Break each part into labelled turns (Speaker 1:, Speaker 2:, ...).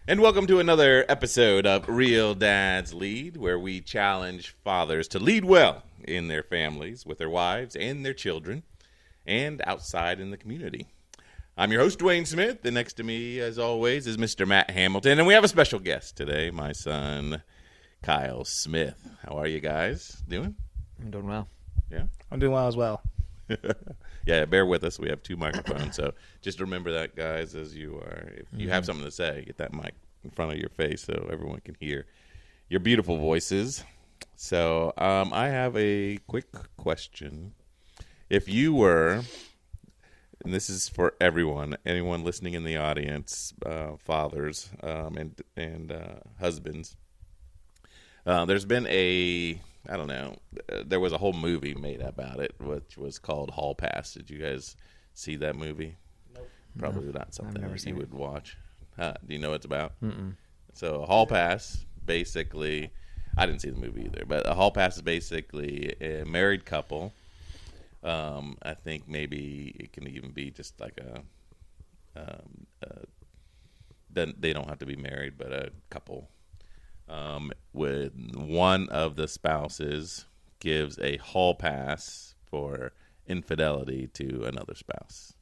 Speaker 1: And welcome to another episode of Real Dads Lead, where we challenge fathers to lead well in their families, with their wives and their children, and outside in the community. I'm your host, Dwayne Smith, and next to me, as always, is Mr. Matt Hamilton, and we have a special guest today, my son, Kyle Smith. How are you guys doing?
Speaker 2: I'm doing well.
Speaker 1: Yeah?
Speaker 3: I'm doing well as well.
Speaker 1: Yeah, bear with us. We have two microphones, so just remember that, guys, as you are. If you have something to say, get that mic in front of your face so everyone can hear your beautiful voices. So I have a quick question. If you were, and this is for everyone, anyone listening in the audience, fathers and husbands, there's been there was a whole movie made about it, which was called Hall Pass. Did you guys see that movie?
Speaker 3: Nope.
Speaker 1: Probably not something that you would watch. Do you know what it's about?
Speaker 2: Mm-mm.
Speaker 1: So Hall Pass, basically, I didn't see the movie either, but a Hall Pass is basically a married couple. I think maybe it can even be just like they don't have to be married, but a couple. With one of the spouses gives a hall pass for infidelity to another spouse.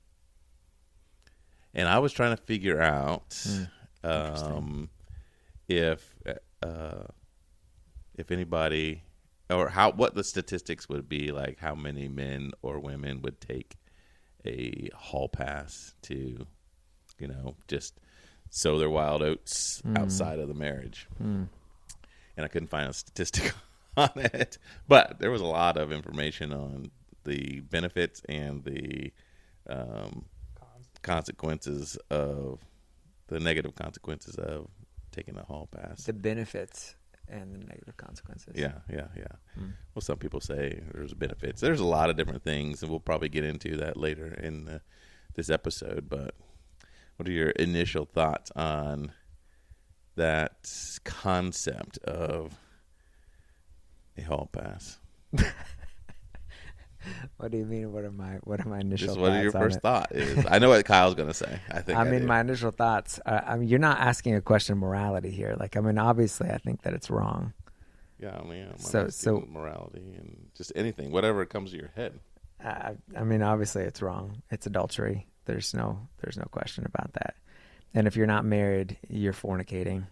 Speaker 1: And I was trying to figure out if anybody or what the statistics would be, like how many men or women would take a hall pass to, just sow their wild oats outside of the marriage. And I couldn't find a statistic on it, but there was a lot of information on the benefits and the consequences of the negative consequences of taking a hall pass.
Speaker 2: The benefits and the negative consequences.
Speaker 1: Yeah. Well, some people say there's benefits. There's a lot of different things, and we'll probably get into that later in this episode. But what are your initial thoughts on that concept of a hall pass?
Speaker 2: What do you mean? What are my initial
Speaker 1: Just
Speaker 2: thoughts?
Speaker 1: what are your first thought is? I know what Kyle's going to say.
Speaker 2: My initial thoughts. You're not asking a question of morality here. Obviously, I think that it's wrong.
Speaker 1: Yeah, I'm
Speaker 2: so
Speaker 1: morality and just anything, whatever comes to your head.
Speaker 2: Obviously, it's wrong. It's adultery. There's no question about that. And if you're not married, you're fornicating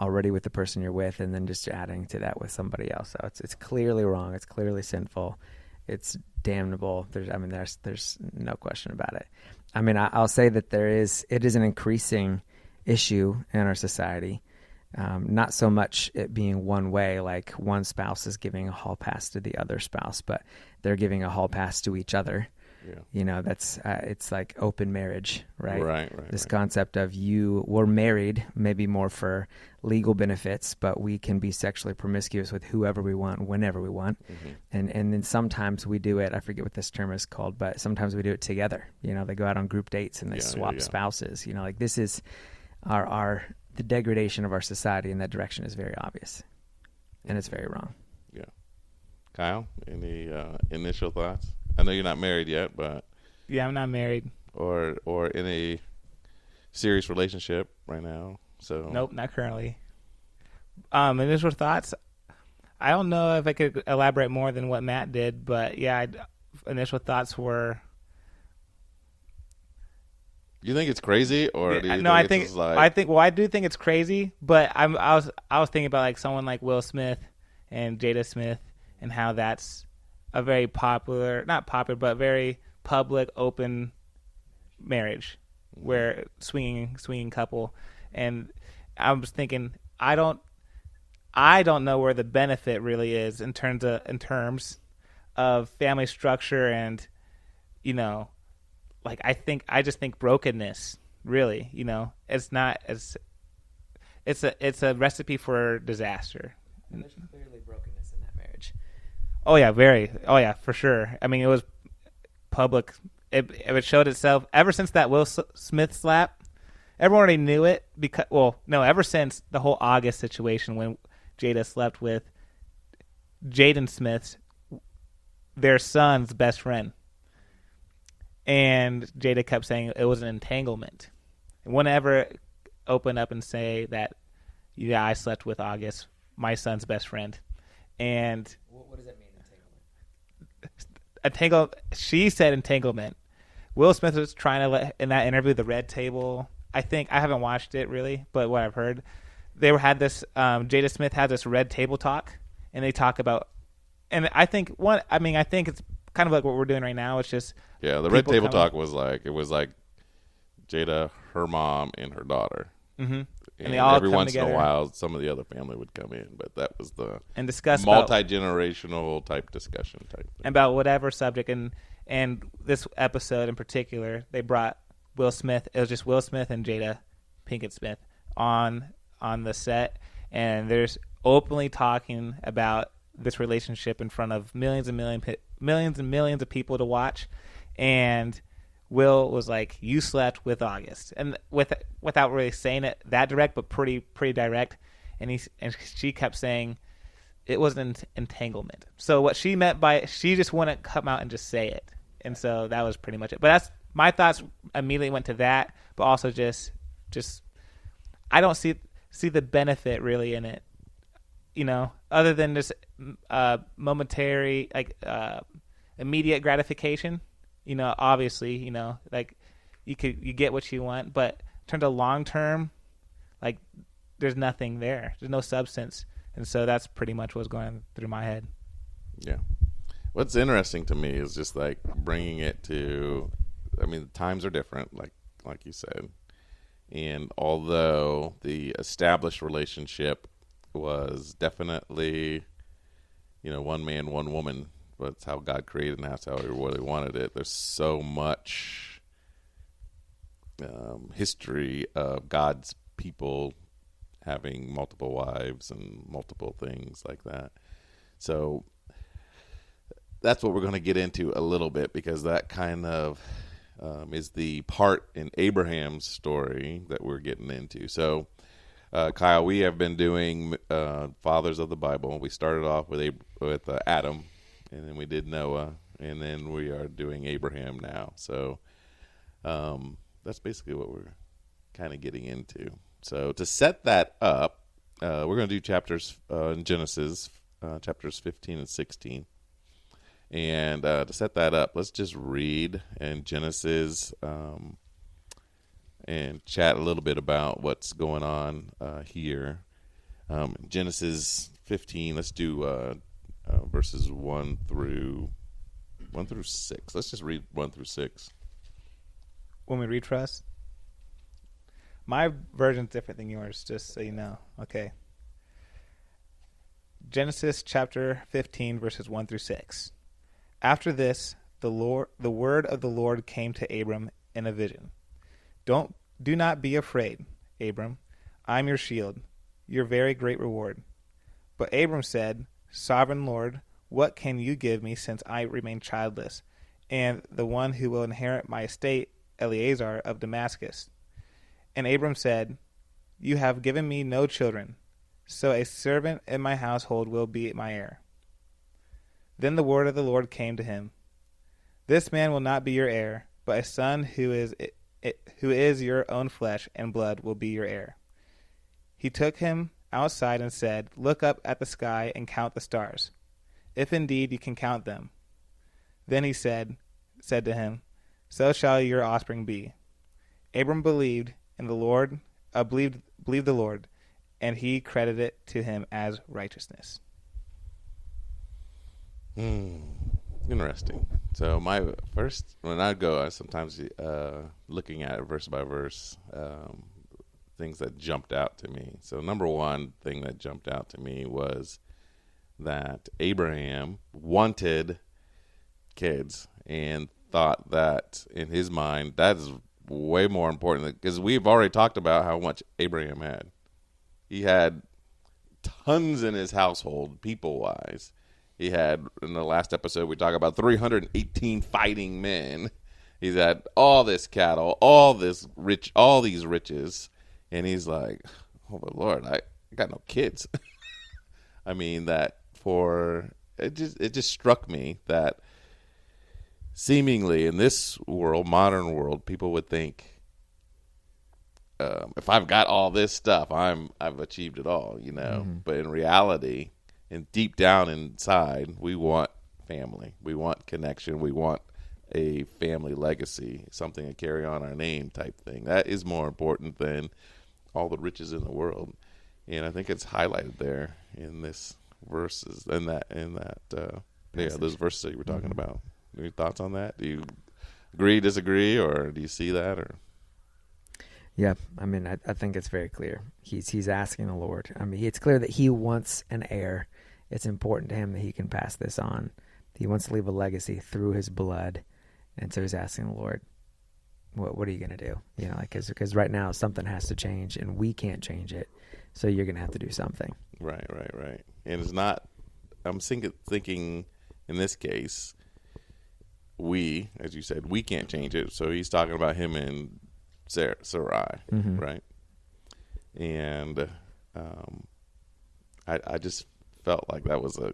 Speaker 2: already with the person you're with, and then just adding to that with somebody else. So it's clearly wrong. It's clearly sinful. It's damnable. There's no question about it. I'll say that it is an increasing issue in our society. Not so much it being one way, like one spouse is giving a hall pass to the other spouse, but they're giving a hall pass to each other. Yeah. That's it's like open marriage, right?
Speaker 1: Right.
Speaker 2: This concept of we're married, maybe more for legal benefits, but we can be sexually promiscuous with whoever we want, whenever we want. Mm-hmm. And then sometimes we do it, I forget what this term is called, but sometimes we do it together. They go out on group dates and they swap spouses. This is the degradation of our society in that direction is very obvious, and it's very wrong.
Speaker 1: Yeah. Kyle, any initial thoughts? I know you're not married yet, but
Speaker 3: Yeah, I'm not married.
Speaker 1: or in a serious relationship right now. So
Speaker 3: Nope, not currently. Initial thoughts. I don't know if I could elaborate more than what Matt did, but yeah, initial thoughts were.
Speaker 1: You think it's crazy, or do you
Speaker 3: No, I think I do think it's crazy, but I was thinking about like someone like Will Smith and Jada Smith and how that's a very not popular, but very public, open marriage, where swinging couple, and I was thinking, I don't know where the benefit really is in terms of family structure, and I just think brokenness, really, it's not as it's a recipe for disaster.
Speaker 2: And there's clearly brokenness in that marriage.
Speaker 3: Oh yeah, for sure. It was public. It showed itself ever since that Will Smith slap. Everyone already knew it ever since the whole August situation when Jada slept with Jaden Smith's, their son's best friend. And Jada kept saying it was an entanglement. And whenever open up and say that, yeah, I slept with August, my son's best friend. And
Speaker 2: What does that mean,
Speaker 3: she said entanglement. Will Smith was trying to let, in that interview, the Red Table, I think, I haven't watched it really, but what I've heard, had this, Jada Smith had this Red Table talk, and they talk about, and I think it's kind of like what we're doing right now. It's just,
Speaker 1: yeah, the Red Table talk was like, it was like Jada, her mom, and her daughter.
Speaker 3: Mm-hmm.
Speaker 1: And
Speaker 3: they all
Speaker 1: every
Speaker 3: come
Speaker 1: once
Speaker 3: together.
Speaker 1: in a while, some of the other family would come in, but that was the
Speaker 3: and discuss
Speaker 1: multi-generational type discussion type thing.
Speaker 3: About whatever subject. And this episode in particular, they brought Will Smith. It was just Will Smith and Jada Pinkett Smith on the set, and there's openly talking about this relationship in front of millions and millions of people to watch. And Will was like, "You slept with August," and without really saying it that direct, but pretty direct. And she kept saying it was an entanglement. So what she meant by, she just wouldn't come out and just say it, and so that was pretty much it. But that's my thoughts. Immediately went to that, but also just I don't see the benefit really in it, other than just momentary, like immediate gratification. Obviously, like you get what you want, but in terms of long term, like there's nothing there. There's no substance. And so that's pretty much what's going through my head.
Speaker 1: Yeah. What's interesting to me is just like bringing it to, I mean, the times are different, like you said. And although the established relationship was definitely, one man, one woman, that's how God created and that's how He really wanted it. There's so much history of God's people having multiple wives and multiple things like that. So that's what we're going to get into a little bit, because that kind of is the part in Abraham's story that we're getting into. So, Kyle, we have been doing Fathers of the Bible. We started off with Adam, and then we did Noah, and then we are doing Abraham now. So that's basically what we're kind of getting into. So to set that up, we're going to do chapters in Genesis, chapters 15 and 16. And to set that up, let's just read in Genesis and chat a little bit about what's going on here. Genesis 15, let's do verses 1 through 6. Let's just read 1 through 6.
Speaker 3: When we read for us? My version's different than yours, just so you know. Okay. Genesis chapter 15, verses 1 through 6. After this, the word of the Lord came to Abram in a vision. Do not be afraid, Abram. I'm your shield, your very great reward. But Abram said, Sovereign Lord, what can you give me since I remain childless, and the one who will inherit my estate, Eleazar of Damascus? And Abram said, You have given me no children, so a servant in my household will be my heir. Then the word of the Lord came to him. This man will not be your heir, but a son who is your own flesh and blood will be your heir. He took him outside and said, Look up at the sky and count the stars, if indeed you can count them. Then he said to him, So shall your offspring be. Abram believed in the Lord, believed the Lord, and He credited it to him as righteousness.
Speaker 1: Interesting. So my first, when I go, I sometimes looking at it verse by verse, things that jumped out to me. So number one thing that jumped out to me was that Abraham wanted kids and thought that in his mind that is way more important, because we've already talked about how much Abraham had. He had tons in his household, people-wise. He had, in the last episode, we talked about 318 fighting men. He's had all this cattle, all these riches, and he's like, "Oh my Lord, I got no kids." I mean, it just struck me that seemingly in this world, modern world, people would think if I've got all this stuff, I've achieved it all, you know.
Speaker 2: Mm-hmm.
Speaker 1: But in reality, and deep down inside, we want family. We want connection. We want a family legacy, something to carry on our name type thing. That is more important than all the riches in the world. And I think it's highlighted there in this verses, those verses that you were talking about. Any thoughts on that? Do you agree, disagree, or do you see that? Or
Speaker 2: Yeah, I mean, I think it's very clear. He's asking the Lord. I mean, it's clear that he wants an heir. It's important to him that he can pass this on. He wants to leave a legacy through his blood, and so he's asking the Lord, "What are you going to do?" You know, like because right now something has to change, and we can't change it. So you're going to have to do something.
Speaker 1: Right. And it's not. I'm thinking in this case, we, as you said, we can't change it. So he's talking about him and Sarai,
Speaker 2: Mm-hmm.
Speaker 1: right? And I just felt like that was a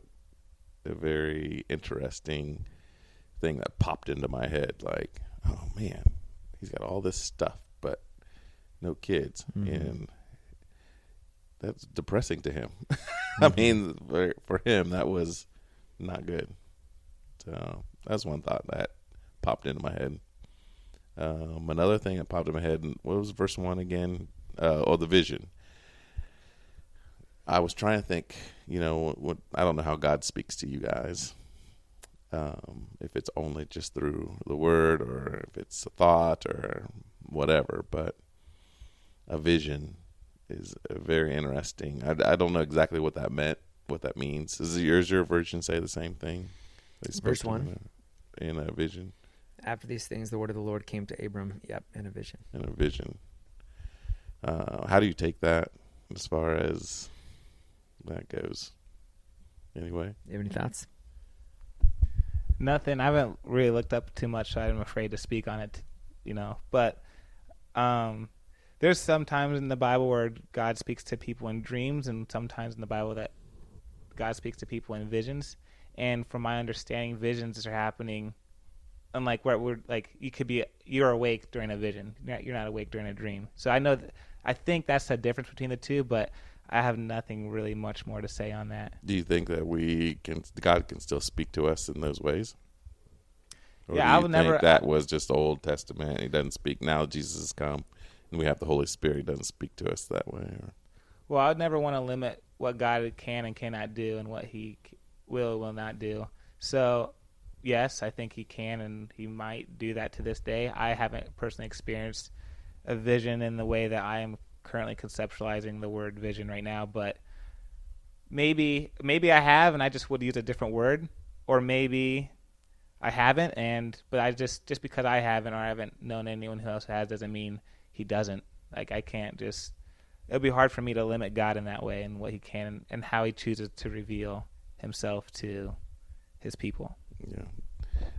Speaker 1: very interesting thing that popped into my head. Like, oh man, he's got all this stuff, but no kids,
Speaker 2: Mm-hmm.
Speaker 1: and that's depressing to him. I mean, for him, that was not good. So that's one thought that popped into my head. Another thing that popped in my head, what was verse 1 again? The vision. I was trying to think, you know, I don't know how God speaks to you guys. If it's only just through the word or if it's a thought or whatever, but a vision is very interesting. I don't know exactly what that means. Does your version say the same thing?
Speaker 2: Verse 1.
Speaker 1: In a vision.
Speaker 2: After these things, the word of the Lord came to Abram. Yep, in a vision.
Speaker 1: In a vision. How do you take that as far as that goes? Anyway.
Speaker 2: You have any thoughts?
Speaker 3: Nothing. I haven't really looked up too much, so I'm afraid to speak on it, you know. But there's some times in the Bible where God speaks to people in dreams, and sometimes in the Bible that God speaks to people in visions. And from my understanding, visions are happening, unlike where we're like you're awake during a vision. You're not awake during a dream. So I think that's the difference between the two, but I have nothing really much more to say on that.
Speaker 1: Do you think that God can still speak to us in those ways? Or
Speaker 3: Yeah,
Speaker 1: do you
Speaker 3: I would never.
Speaker 1: think that was just the Old Testament? He doesn't speak now. Jesus has come, and we have the Holy Spirit. He doesn't speak to us that way.
Speaker 3: Well, I would never want to limit what God can and cannot do, and what He will not do. So, yes, I think He can, and He might do that to this day. I haven't personally experienced a vision in the way that I am currently conceptualizing the word vision right now, but maybe I have, and I just would use a different word, or maybe I haven't, but I just because I haven't or I haven't known anyone who else has doesn't mean He doesn't. Like, I can't just. It'll be hard for me to limit God in that way and what He can and how He chooses to reveal Himself to His people.
Speaker 1: Yeah.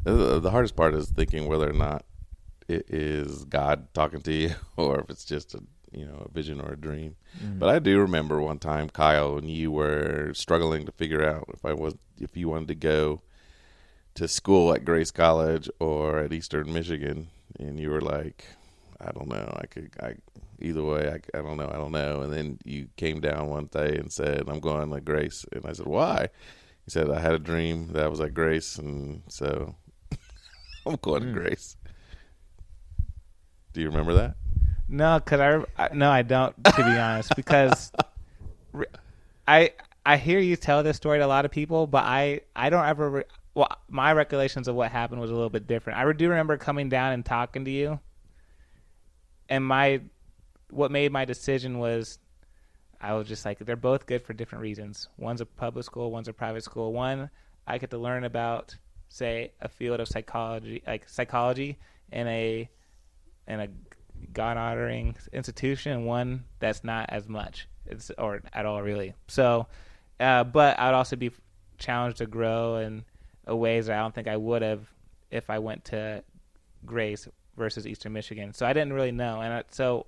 Speaker 1: The hardest part is thinking whether or not it is God talking to you or if it's just a vision or a dream. Mm-hmm. But I do remember one time, Kyle, when you were struggling to figure out if you wanted to go to school at Grace College or at Eastern Michigan, and you were like, I don't know, either way, I don't know. And then you came down one day and said, I'm going to Grace. And I said, why? He said, I had a dream that I was at Grace, and so I'm going to Grace. Do you remember that?
Speaker 3: No, because I don't, to be honest, because I hear you tell this story to a lot of people, but I don't ever. Well, my recollections of what happened was a little bit different. I do remember coming down and talking to you, and what made my decision was I was just like, they're both good for different reasons. One's a public school, one's a private school. One, I get to learn about, say, a field of psychology, in a God-honoring institution, and one that's not as much, or at all really. So, but I'd also be challenged to grow in ways that I don't think I would have if I went to Grace versus Eastern Michigan. So I didn't really know, and so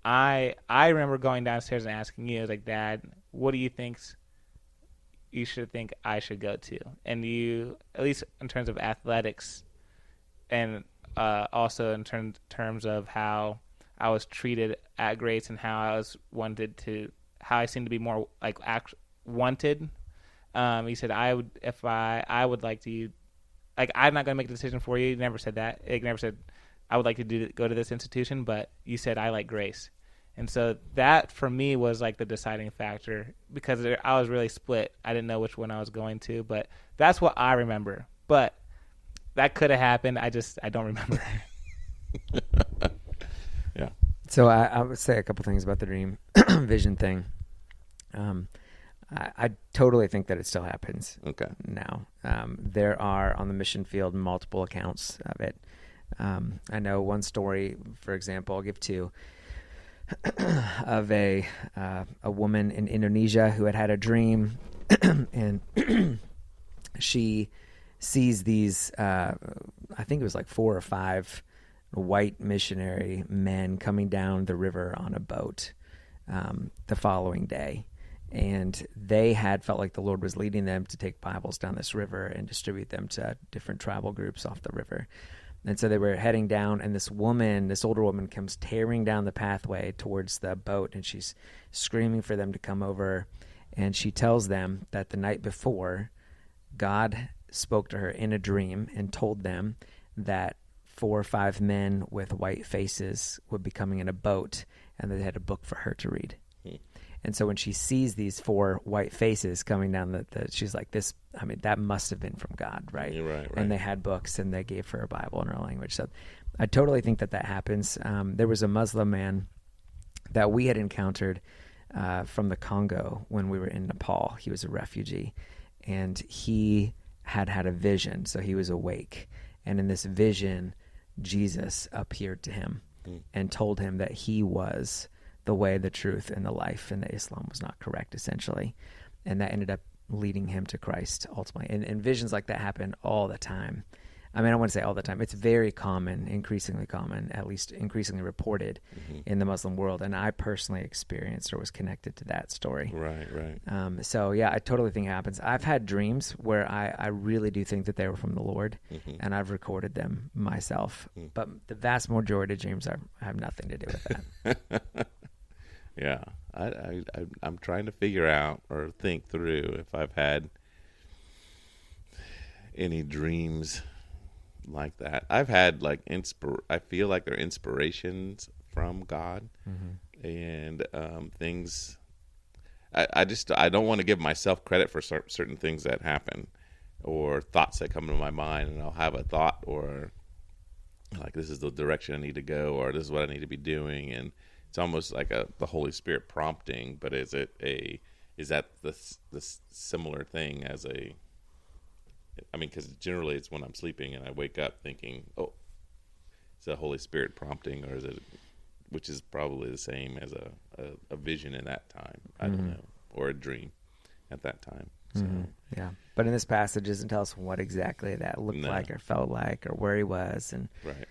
Speaker 3: I remember going downstairs and asking you, I was like, Dad, what do you think you should think I should go to? And you, at least in terms of athletics, and also in terms of how I was treated at Grace and how I seemed to be more like wanted. He said, I would like to, like, I'm not going to make the decision for you. He never said that. He never said, I would like to go to this institution, but you said, I like Grace. And so that for me was like the deciding factor, because I was really split. I didn't know which one I was going to, but that's what I remember. But that could have happened. I don't remember.
Speaker 1: Yeah.
Speaker 2: So I would say a couple things about the dream vision thing. I totally think that it still happens.
Speaker 1: Okay.
Speaker 2: Now, there are on the mission field multiple accounts of it. I know one story, for example, I'll give two, of a woman in Indonesia who had a dream, and she sees these, I think it was like 4 or 5 white missionary men coming down the river on a boat the following day. And they had felt like the Lord was leading them to take Bibles down this river and distribute them to different tribal groups off the river. And so they were heading down, and this older woman, comes tearing down the pathway towards the boat, and she's screaming for them to come over. And she tells them that the night before, God spoke to her in a dream and told them that 4 or 5 men with white faces would be coming in a boat, and they had a book for her to read. And so when she sees these 4 white faces coming down she's like, that must have been from God, right?
Speaker 1: You're right.
Speaker 2: And they had books, and they gave her a Bible in her language. So I totally think that happens. There was a Muslim man that we had encountered from the Congo when we were in Nepal. He was a refugee, and he had a vision, so he was awake. And in this vision, Jesus appeared to him and told him that he was the way, the truth, and the life, and that Islam was not correct, essentially. And that ended up leading him to Christ, ultimately. And visions like that happen all the time. I mean, I want to say all the time. It's very common, increasingly common, at least increasingly reported in the Muslim world. And I personally experienced or was connected to that story.
Speaker 1: Right.
Speaker 2: So, yeah, I totally think it happens. I've had dreams where I really do think that they were from the Lord, and I've recorded them myself. But the vast majority of dreams have nothing to do with that.
Speaker 1: Yeah, I'm trying to figure out or think through if I've had any dreams like that. I've had like I feel like they're inspirations from God, and things. I don't want to give myself credit for certain things that happen, or thoughts that come into my mind, and I'll have a thought, or like, this is the direction I need to go, or this is what I need to be doing, and it's almost like the Holy Spirit prompting. But is that the similar thing as because generally it's when I'm sleeping and I wake up thinking, oh, it's the Holy Spirit prompting, or is it, which is probably the same as a vision in that time, I don't know, or a dream at that time. So.
Speaker 2: Yeah, but in this passage, it doesn't tell us what exactly that looked like or felt like or where he was. And
Speaker 1: Right.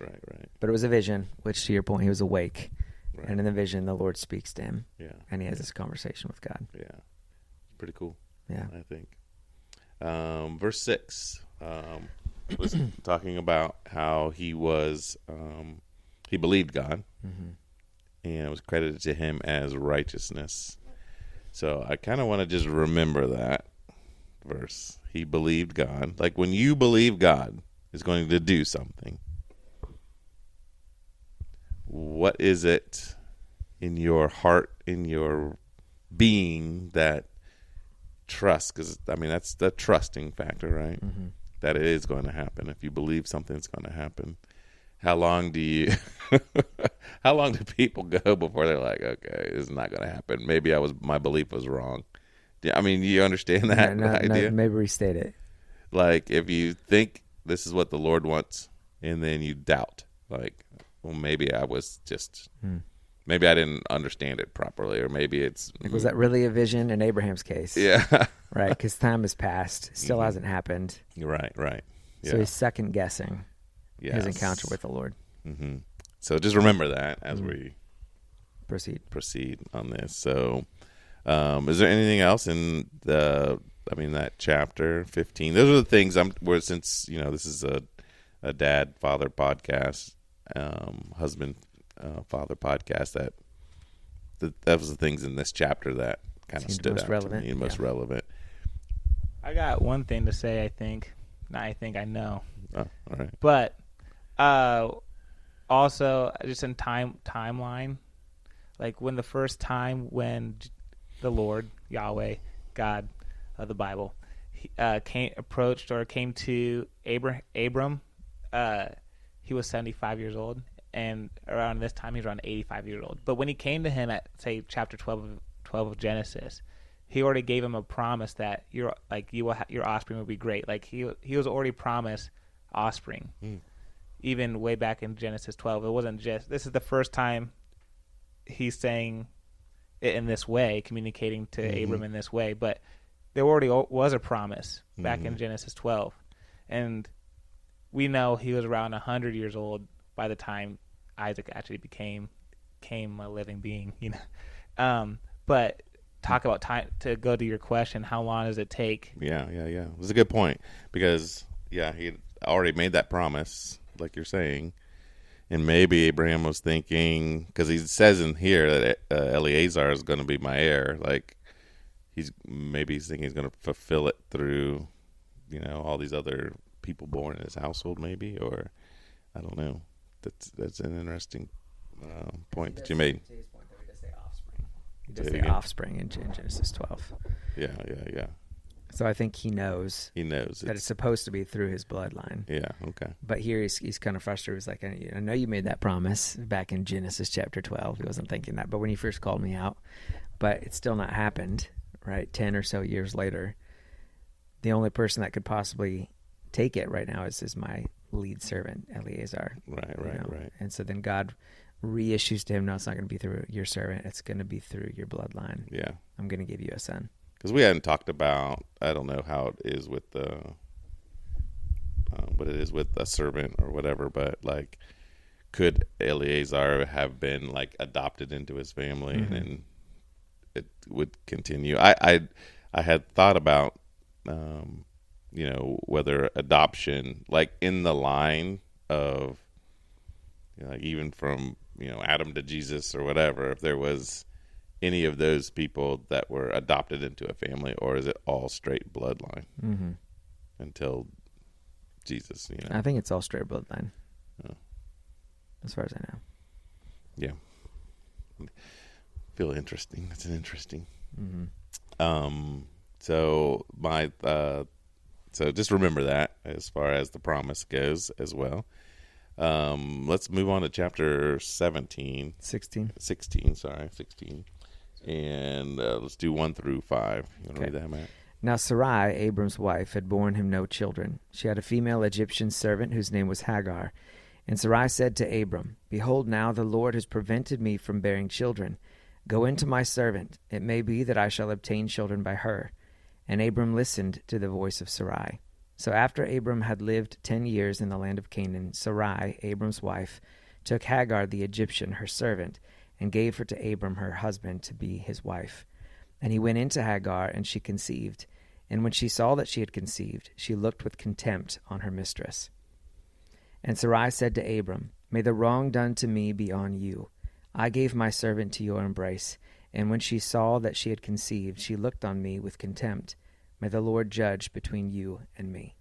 Speaker 2: But it was a vision, which, to your point, he was awake.
Speaker 1: Right.
Speaker 2: And in the vision, the Lord speaks to him.
Speaker 1: Yeah.
Speaker 2: And he has this conversation with God.
Speaker 1: Yeah. Pretty cool.
Speaker 2: Yeah.
Speaker 1: I think. Verse 6 was talking about how he believed God, and it was credited to him as righteousness. So I kind of want to just remember that verse. He believed God. Like, when you believe God is going to do something, what is it in your heart, in your being, that trust? Because that's the trusting factor, right? That it is going to happen. If you believe something's going to happen, how long do people go before they're like, okay, this is not going to happen? Maybe my belief was wrong. You understand that idea?
Speaker 2: Maybe restate it.
Speaker 1: Like, if you think this is what the Lord wants, and then you doubt, like, well, maybe I was just, maybe I didn't understand it properly, or maybe it's...
Speaker 2: Was that really a vision in Abraham's case?
Speaker 1: Yeah.
Speaker 2: Right, because time has passed. Still hasn't happened.
Speaker 1: Right. Yeah.
Speaker 2: So he's second-guessing his encounter with the Lord.
Speaker 1: So just remember that as we
Speaker 2: proceed
Speaker 1: on this. So is there anything else in that chapter 15? Those are the things since this is a dad-father podcast, husband father podcast that was the things in this chapter that kind of stood out to me and most relevant.
Speaker 3: I got one thing to say. I know.
Speaker 1: Oh, all right.
Speaker 3: But also just in timeline, like when the first time when the Lord Yahweh God of the Bible came to Abram, he was 75 years old, and around this time he was around 85 years old. But when he came to him at, say, chapter 12 of Genesis, he already gave him a promise that your offspring will be great. Like he was already promised offspring, even way back in Genesis 12. It wasn't just, this is the first time he's saying it in this way, communicating to Abram in this way, but there already was a promise back in Genesis 12. And we know he was around 100 years old by the time Isaac actually became a living being, but talk about time, to go to your question, how long does it take?
Speaker 1: Yeah. It was a good point because, he had already made that promise, like you're saying. And maybe Abraham was thinking, because he says in here that Eleazar is going to be my heir. Like he's thinking he's going to fulfill it through, all these other people born in his household, maybe, or I don't know. That's an interesting point that you made.
Speaker 2: He does say offspring in Genesis 12.
Speaker 1: Yeah.
Speaker 2: So I think he knows that it's supposed to be through his bloodline.
Speaker 1: Yeah, okay.
Speaker 2: But here he's kind of frustrated. He's like, I know you made that promise back in Genesis chapter 12. He wasn't thinking that, but when he first called me out, but it's still not happened, right? 10 or so years later, the only person that could possibly take it right now is my lead servant, Eleazar.
Speaker 1: Right.
Speaker 2: And so then God reissues to him, no, it's not going to be through your servant. It's going to be through your bloodline.
Speaker 1: Yeah.
Speaker 2: I'm going to give you a son.
Speaker 1: Because we hadn't talked about, I don't know how it is with what it is with a servant or whatever, but like, could Eleazar have been like adopted into his family and then it would continue? I had thought about, whether adoption, like in the line of, like even from, Adam to Jesus or whatever, if there was any of those people that were adopted into a family, or is it all straight bloodline until Jesus?
Speaker 2: I think it's all straight bloodline, as far as I know.
Speaker 1: Yeah, feel interesting. That's an interesting. So just remember that as far as the promise goes as well. Let's move on to chapter 16. And let's do 1 through 5. You want to read that, Matt?
Speaker 2: Now Sarai, Abram's wife, had borne him no children. She had a female Egyptian servant whose name was Hagar. And Sarai said to Abram, Behold, now the Lord has prevented me from bearing children. Go in to my servant. It may be that I shall obtain children by her. And Abram listened to the voice of Sarai. So after Abram had lived 10 years in the land of Canaan, Sarai, Abram's wife, took Hagar the Egyptian, her servant, and gave her to Abram her husband to be his wife. And he went in to Hagar, and she conceived. And when she saw that she had conceived, she looked with contempt on her mistress. And Sarai said to Abram, May the wrong done to me be on you. I gave my servant to your embrace, and when she saw that she had conceived, she looked on me with contempt. May the Lord judge between you and me.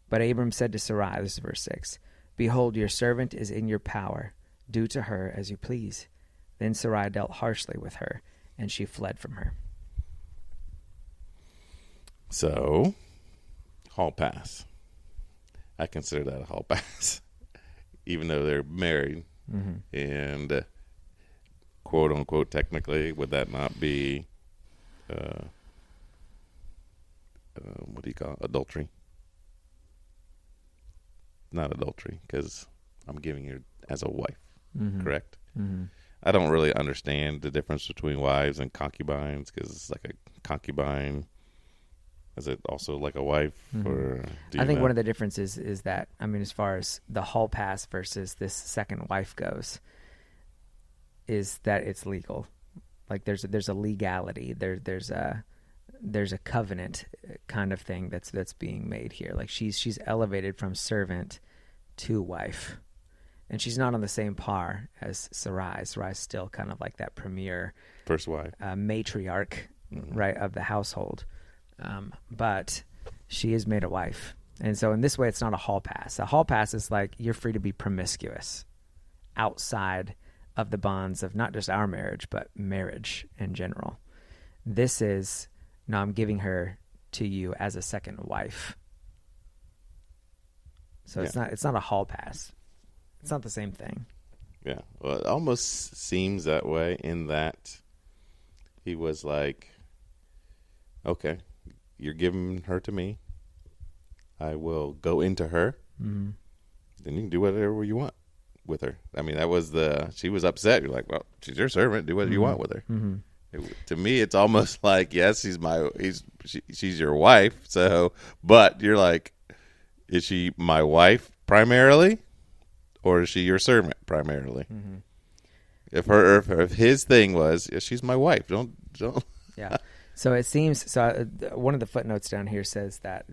Speaker 2: But Abram said to Sarai, this is verse 6, Behold, your servant is in your power. Do to her as you please. Then Sarai dealt harshly with her, and she fled from her.
Speaker 1: So, hall pass. I consider that a hall pass, even though they're married. And quote unquote, technically, would that not be what do you call it? Adultery? Not adultery, because I'm giving you as a wife, correct? I don't really understand the difference between wives and concubines, because it's like a concubine. Is it also like a wife? Or
Speaker 2: I think one of the differences is that, as far as the hall pass versus this second wife goes, is that it's legal. Like there's a legality. There's a covenant kind of thing that's being made here. Like she's elevated from servant to wife. and she's not on the same par as Sarai. Sarai's still kind of like that premier
Speaker 1: First wife.
Speaker 2: matriarch, right, of the household. But she is made a wife. And so in this way, it's not a hall pass. A hall pass is like you're free to be promiscuous outside of the bonds of not just our marriage, but marriage in general. This is, no, I'm giving her to you as a second wife. So it's not a hall pass. It's not the same thing.
Speaker 1: Yeah. Well, it almost seems that way in that he was like, okay, you're giving her to me. I will go into her. Mm-hmm. Then you can do whatever you want with her. I mean, she was upset. You're like, well, she's your servant. Do whatever you want with her. Mm-hmm. To me, it's almost like, yes, she's your wife. So, but you're like, is she my wife primarily, or is she your servant primarily? Mm-hmm. If his thing was, yeah, she's my wife. Don't.
Speaker 2: Yeah. So it seems. So one of the footnotes down here says that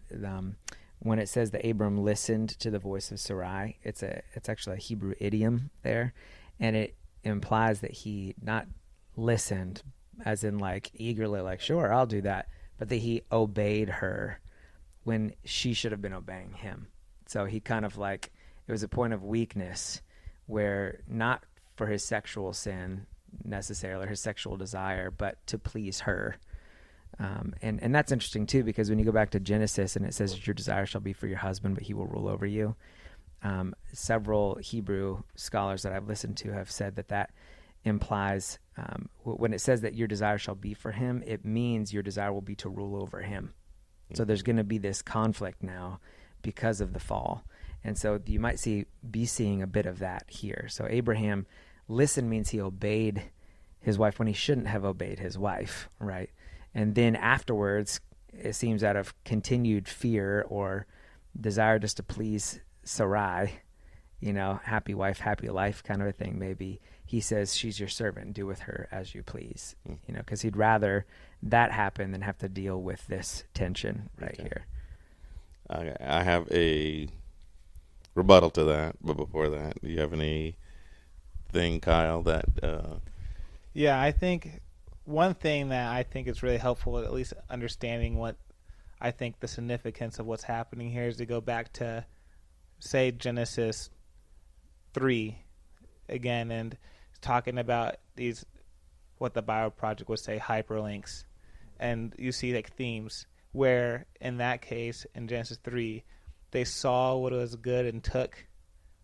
Speaker 2: when it says that Abram listened to the voice of Sarai, it's actually a Hebrew idiom there, and it implies that he not listened as in like eagerly, like sure, I'll do that, but that he obeyed her when she should have been obeying him. So he kind of like, it was a point of weakness where not for his sexual sin necessarily, his sexual desire, but to please her. And that's interesting too, because when you go back to Genesis and it says that your desire shall be for your husband, but he will rule over you. Several Hebrew scholars that I've listened to have said that implies when it says that your desire shall be for him, it means your desire will be to rule over him. So there's going to be this conflict now because of the fall. And so you might be seeing a bit of that here. So Abraham listened means he obeyed his wife when he shouldn't have obeyed his wife, right? And then afterwards, it seems out of continued fear or desire just to please Sarai, happy wife, happy life kind of a thing, maybe he says, she's your servant, do with her as you please, because he'd rather that happen than have to deal with this tension right here.
Speaker 1: I have a rebuttal to that, but before that, do you have anything, Kyle, that...
Speaker 3: Yeah, I think one thing that I think is really helpful, at least understanding what I think the significance of what's happening here, is to go back to, say, Genesis 3 again, and talking about these, what the Bible Project would say, hyperlinks. And you see like themes where in that case, in Genesis 3, they saw what was good and took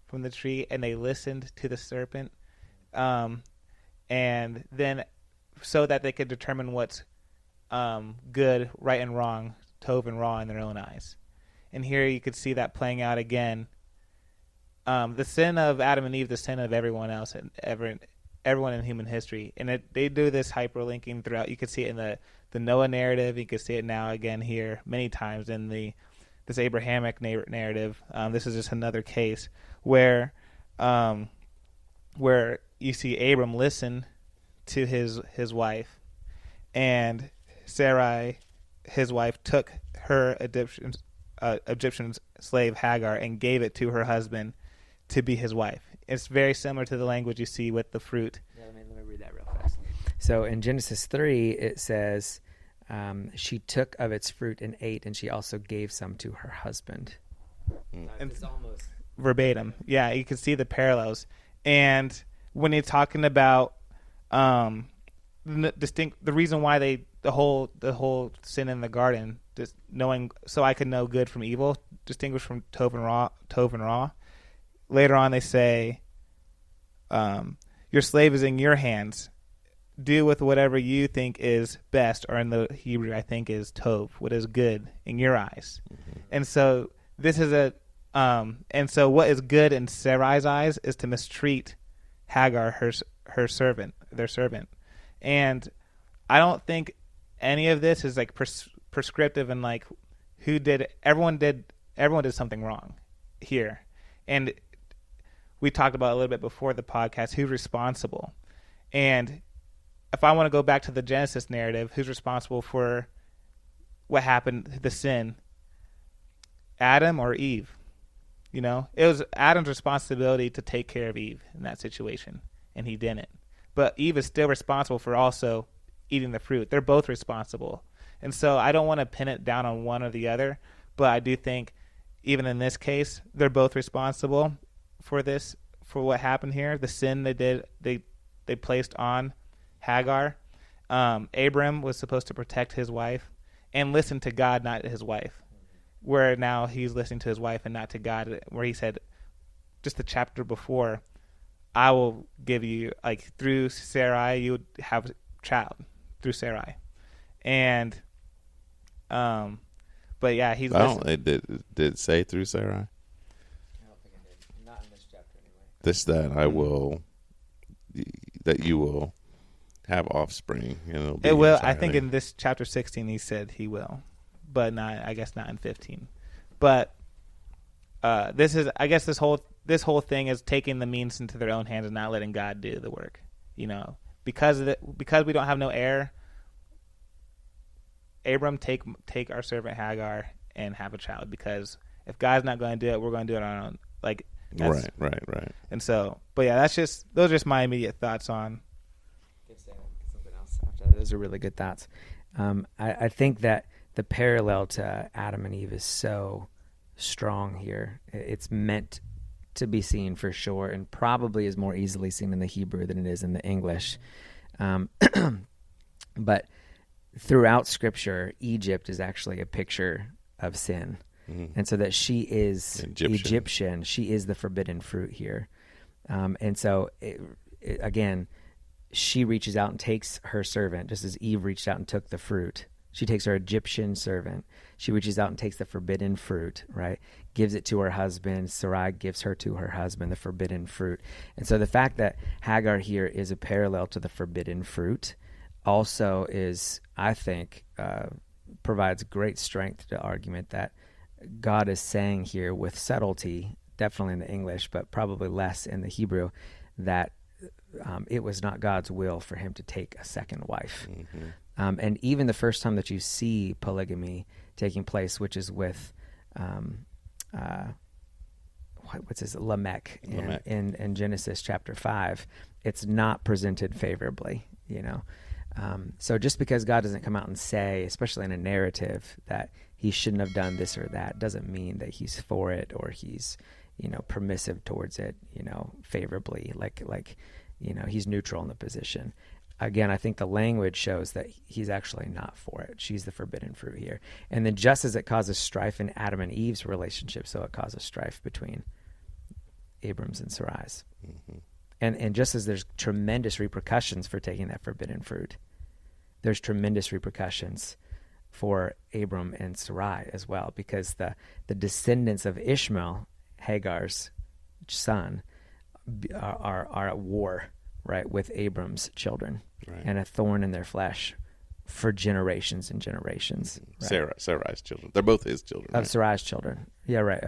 Speaker 3: from the tree, and they listened to the serpent. And then so that they could determine what's good, right and wrong, tov and ra in their own eyes. And here you could see that playing out again. The sin of Adam and Eve, the sin of everyone else, and everyone in human history. And they do this hyperlinking throughout. You could see it in the Noah narrative. You could see it now again here many times in this Abrahamic narrative. This is just another case where you see Abram listen to his wife, and Sarai, his wife, took her Egyptian slave Hagar and gave it to her husband to be his wife. It's very similar to the language you see with the fruit.
Speaker 2: Yeah, let me read that real fast. So in Genesis 3, it says, she took of its fruit and ate, and she also gave some to her husband.
Speaker 3: And
Speaker 2: it's almost
Speaker 3: verbatim. Yeah, you can see the parallels. And when you're talking about the reason why the whole sin in the garden, just knowing, so I could know good from evil, distinguished from tov and ra. Later on, they say, your slave is in your hands. Do with whatever you think is best, or in the Hebrew, I think is tov, what is good in your eyes. Mm-hmm. And so this is and so what is good in Sarai's eyes is to mistreat Hagar, her servant, their servant. And I don't think any of this is like prescriptive and like everyone did something wrong here. And we talked about a little bit before the podcast, who's responsible. And if I want to go back to the Genesis narrative, who's responsible for what happened, the sin? Adam or Eve? You know, it was Adam's responsibility to take care of Eve in that situation, and he didn't. But Eve is still responsible for also eating the fruit. They're both responsible. And so I don't want to pin it down on one or the other, but I do think even in this case, they're both responsible for this, for what happened here, the sin they placed on Hagar. Abram was supposed to protect his wife and listen to God, not his wife, where now he's listening to his wife and not to God, where he said just the chapter before, I will give you, like, through Sarai, you would have a child through Sarai. And, but yeah, he's
Speaker 1: it did it say through Sarai?
Speaker 2: I don't think it did. Not in this chapter anyway.
Speaker 1: This, that you will have offspring. And it'll be
Speaker 3: it will.
Speaker 1: Sarai.
Speaker 3: I think in this chapter 16, he said he will, but not, I guess not in 15. But this is, I guess this whole thing is taking the means into their own hands and not letting God do the work. You know, because we don't have no heir. Abram, take our servant Hagar and have a child, because if God's not going to do it, we're going to do it on our own. Like,
Speaker 1: right.
Speaker 3: And so, but yeah, those are just my immediate thoughts on.
Speaker 2: Something else after that. Those are really good thoughts. I think that the parallel to Adam and Eve is so strong here. It's meant to be seen for sure, and probably is more easily seen in the Hebrew than it is in the English. But throughout Scripture, Egypt is actually a picture of sin. Mm-hmm. And so that she is Egyptian. She is the forbidden fruit here. And so, again, she reaches out and takes her servant, just as Eve reached out and took the fruit. She takes her Egyptian servant. She reaches out and takes the forbidden fruit, right? Gives it to her husband. Sarai gives her to her husband, the forbidden fruit. And so the fact that Hagar here is a parallel to the forbidden fruit also is, I think, provides great strength to the argument that God is saying here with subtlety, definitely in the English, but probably less in the Hebrew, that it was not God's will for him to take a second wife. Mm-hmm. And even the first time that you see polygamy taking place, which is with Lamech in Genesis chapter 5, it's not presented favorably, you know. So just because God doesn't come out and say, especially in a narrative, that he shouldn't have done this or that, doesn't mean that he's for it or he's, you know, permissive towards it, you know, favorably, like, you know, he's neutral in the position. Again, I think the language shows that he's actually not for it. She's the forbidden fruit here. And then just as it causes strife in Adam and Eve's relationship, so it causes strife between Abram's and Sarai's. Mm-hmm. And just as there's tremendous repercussions for taking that forbidden fruit, there's tremendous repercussions for Abram and Sarai as well, because the descendants of Ishmael, Hagar's son, are at war, right, with Abram's children, right, and a thorn in their flesh for generations and generations. Right?
Speaker 1: Sarai's children. They're both his children.
Speaker 2: Of Sarai's children. Yeah, right.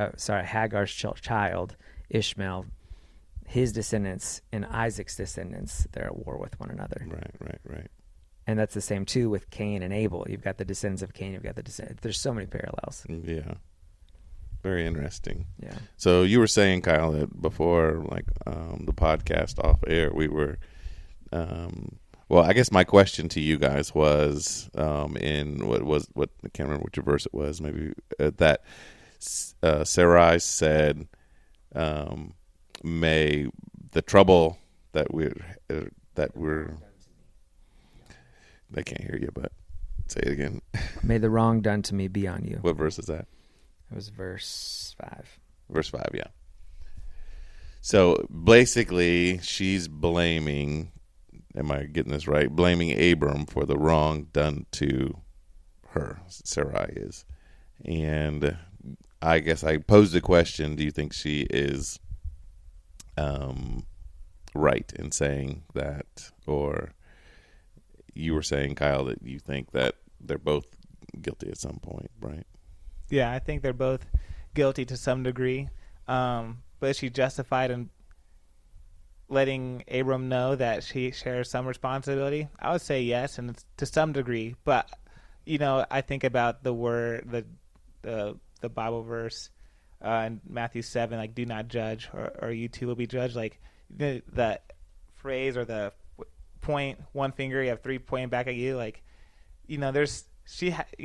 Speaker 2: Hagar's child, Ishmael, his descendants and Isaac's descendants, they're at war with one another.
Speaker 1: Right.
Speaker 2: And that's the same, too, with Cain and Abel. You've got the descendants of Cain. You've got the descendants. There's so many parallels.
Speaker 1: Yeah. Very interesting.
Speaker 2: Yeah.
Speaker 1: So you were saying, Kyle, that before, like, the podcast off air, we were, well, I guess my question to you guys was, in what I can't remember which verse it was, maybe that Sarai said, may the trouble that we're they can't hear you, but say it again.
Speaker 2: May the wrong done to me be on you.
Speaker 1: What verse is that?
Speaker 2: It was verse 5.
Speaker 1: Verse 5, yeah. So basically, she's blaming, am I getting this right? Blaming Abram for the wrong done to her, Sarai is. And I guess I posed the question, do you think she is right in saying that? Or you were saying, Kyle, that you think that they're both guilty at some point, right?
Speaker 3: Yeah, I think they're both guilty to some degree. But is she justified in letting Abram know that she shares some responsibility? I would say yes, and it's to some degree. But, you know, I think about the word, the Bible verse, in Matthew 7, like, do not judge, or you too will be judged. Like, the phrase or the point one finger, you have three pointing back at you. Like, you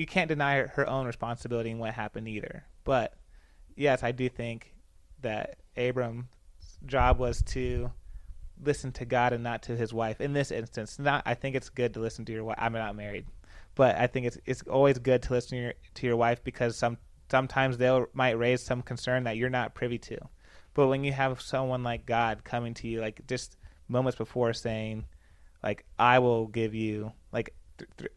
Speaker 3: can't deny her own responsibility in what happened either. But yes, I do think that Abram's job was to listen to God and not to his wife. In this instance, I think it's good to listen to your wife. I'm not married, but I think it's always good to listen to your wife, because sometimes might raise some concern that you're not privy to. But when you have someone like God coming to you, like just moments before, saying, like, I will give you, like,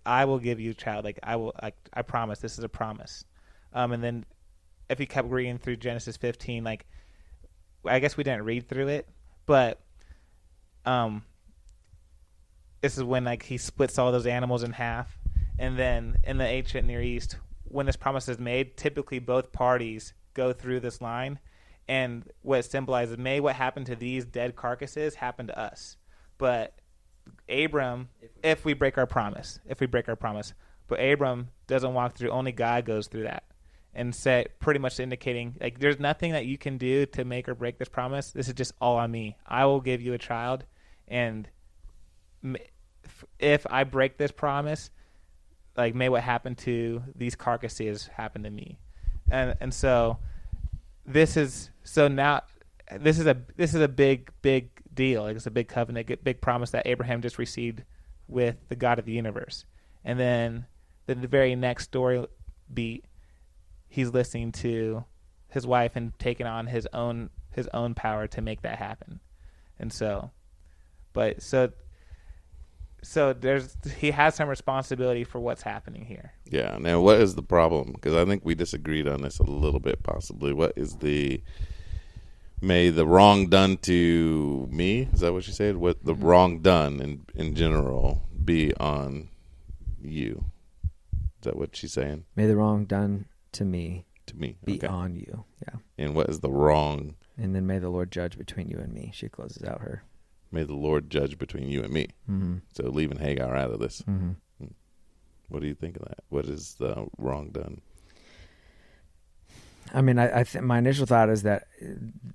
Speaker 3: I will give you a child, like, I promise, this is a promise. And then if you kept reading through Genesis 15, like, I guess we didn't read through it, but this is when, like, he splits all those animals in half. And then in the ancient Near East, when this promise is made, typically both parties go through this line, and what it symbolizes, may what happened to these dead carcasses happen to us. But Abram, if we break our promise, but Abram doesn't walk through, only God goes through that, and pretty much indicating, like, there's nothing that you can do to make or break this promise. This is just all on me. I will give you a child, and if I break this promise, like, may what happened to these carcasses happen to me. And so this is a big deal. Like, it's a big covenant, big promise that Abraham just received with the God of the universe. And then the very next story beat, he's listening to his wife and taking on his own power to make that happen. And so he has some responsibility for what's happening here.
Speaker 1: Yeah. Now, what is the problem? Because I think we disagreed on this a little bit, possibly. What is may the wrong done to me, is that what you said? What the wrong done in general be on you? Is that what she's saying?
Speaker 2: May the wrong done to me be
Speaker 1: okay.
Speaker 2: on you. Yeah.
Speaker 1: And what is the wrong?
Speaker 2: And then may the Lord judge between you and me. She closes out her.
Speaker 1: May the Lord judge between you and me.
Speaker 2: Mm-hmm.
Speaker 1: So leaving Hagar out of this.
Speaker 2: Mm-hmm.
Speaker 1: What do you think of that? What is the wrong done?
Speaker 2: I mean, I think my initial thought is that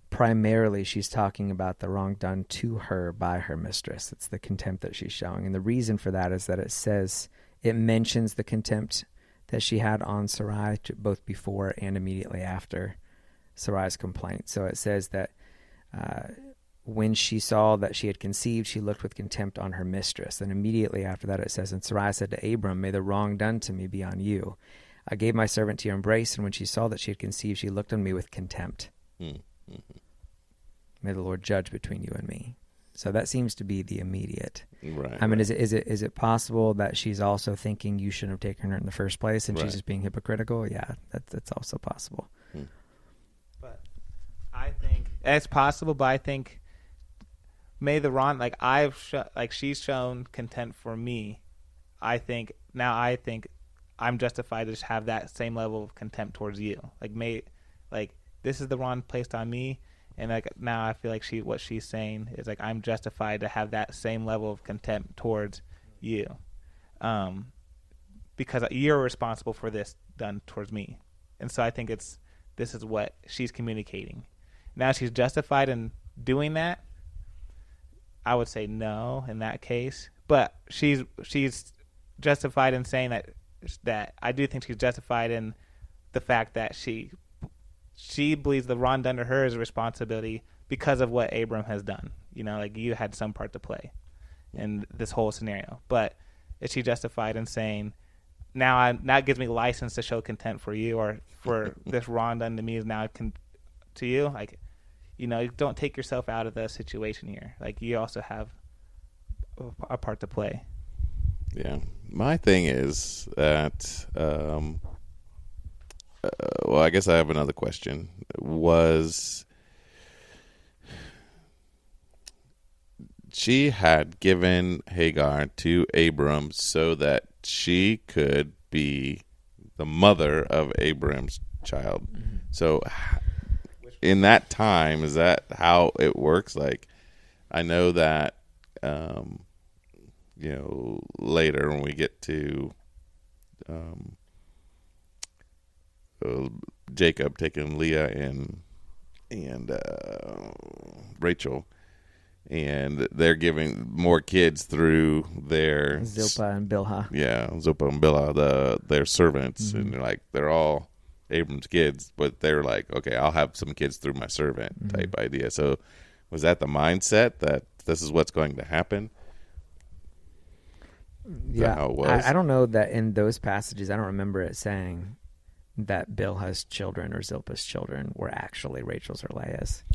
Speaker 2: primarily she's talking about the wrong done to her by her mistress. It's the contempt that she's showing. And the reason for that is that it mentions the contempt that she had on Sarai, both before and immediately after Sarai's complaint. So it says that when she saw that she had conceived, she looked with contempt on her mistress. And immediately after that it says, and Sarai said to Abram, may the wrong done to me be on you. I gave my servant to your embrace, and when she saw that she had conceived, she looked on me with contempt. Mm-hmm. May the Lord judge between you and me. So that seems to be the immediate.
Speaker 1: Right.
Speaker 2: I mean, is it possible that she's also thinking you shouldn't have taken her in the first place, and she's just being hypocritical? Yeah, that's also possible.
Speaker 3: But I think it's possible. But I think may the wrong, like, she's shown contempt for me. I think I'm justified to just have that same level of contempt towards you. Like, this is the wrong placed on me, and like now I feel like what she's saying is, like, I'm justified to have that same level of contempt towards you, because you're responsible for this done towards me. And so I think this is what she's communicating. Now she's justified in doing that. I would say no in that case, but she's justified in saying that I do think she's justified in the fact that she believes the wrong done to her is a responsibility because of what Abram has done. You know, like, you had some part to play in this whole scenario. But is she justified in saying, now it gives me license to show contempt for you, or for this wrong done to me is now to you? Like, you know, don't take yourself out of the situation here. Like, you also have a part to play.
Speaker 1: Yeah. My thing is that, well, I guess I have another question. She had given Hagar to Abram so that she could be the mother of Abram's child. Mm-hmm. So in that time, is that how it works? Like, I know that, you know, later when we get to Jacob taking Leah and Rachel, and they're giving more kids through their
Speaker 2: Zilpah and Bilhah.
Speaker 1: Yeah, Zilpah and Bilhah, their servants, and they're all Abram's kids, but they're like, okay, I'll have some kids through my servant type idea. So was that the mindset that this is what's going to happen?
Speaker 2: Yeah,
Speaker 1: how it was?
Speaker 2: I don't know that in those passages, I don't remember it saying that Bilhah's children or Zilpah's children were actually Rachel's or Leah's,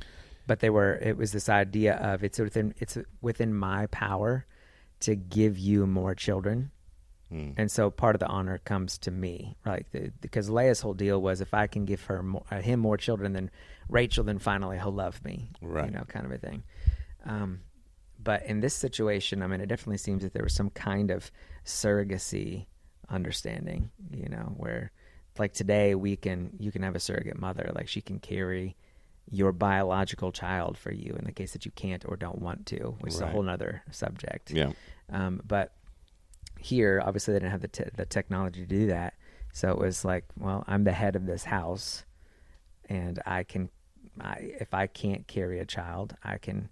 Speaker 2: but they were. It was this idea of it's within my power to give you more children, and so part of the honor comes to me, right? Because Leah's whole deal was if I can give him more children than Rachel, then finally he'll love me,
Speaker 1: right?
Speaker 2: Kind of a thing. But in this situation, I mean, it definitely seems that there was some kind of surrogacy understanding, where like today you can have a surrogate mother, like she can carry your biological child for you in the case that you can't or don't want to, which is a whole nother subject.
Speaker 1: Yeah.
Speaker 2: But here, obviously they didn't have the technology to do that. So it was like, well, I'm the head of this house and if I can't carry a child, I can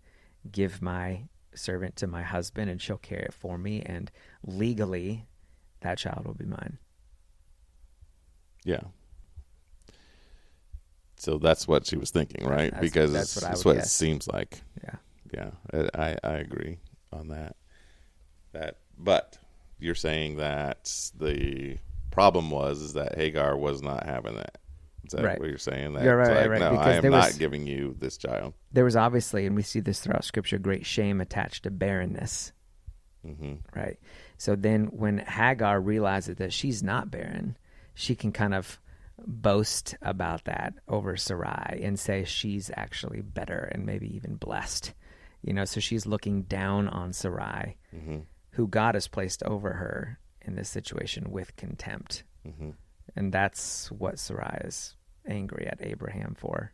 Speaker 2: give my servant to my husband and she'll carry it for me, and legally that child will be mine.
Speaker 1: Yeah. So that's what she was thinking, right? Because that's what it seems like. Yeah. I agree on that. But you're saying that the problem is that Hagar was not having that. Is that what you're saying? That
Speaker 2: you're right, right.
Speaker 1: No,
Speaker 2: because
Speaker 1: I am not giving you this child.
Speaker 2: There was obviously, and we see this throughout Scripture, great shame attached to barrenness. Right? So then when Hagar realizes that she's not barren, she can kind of boast about that over Sarai and say she's actually better and maybe even blessed. So she's looking down on Sarai, who God has placed over her in this situation with contempt. And that's what Sarai is angry at Abraham for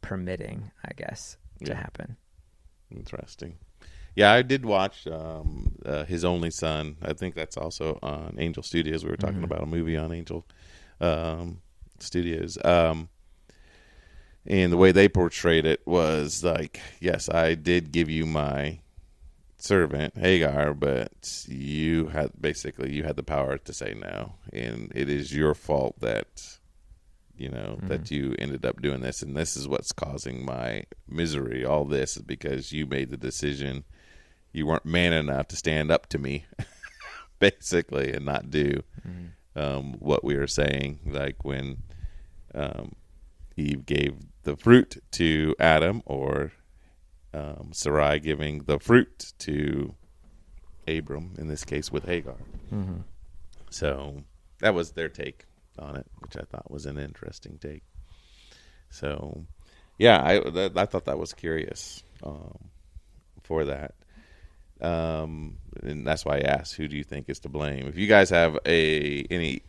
Speaker 2: permitting, I guess, to happen. Interesting.
Speaker 1: Yeah, I did watch His Only Son. I think that's also on Angel Studios. We were talking about a movie on Angel Studios. And the way they portrayed it was like, yes, I did give you my servant Hagar, but you had the power to say no, and it is your fault that that you ended up doing this, and this is what's causing my misery. All this is because you made the decision. You weren't man enough to stand up to me, basically, and not do what we were saying. Like when Eve gave the fruit to Adam, or Sarai giving the fruit to Abram, in this case with Hagar. So that was their take on it, which I thought was an interesting take. So, yeah, I thought that was curious for that. And that's why I asked, who do you think is to blame? If you guys have any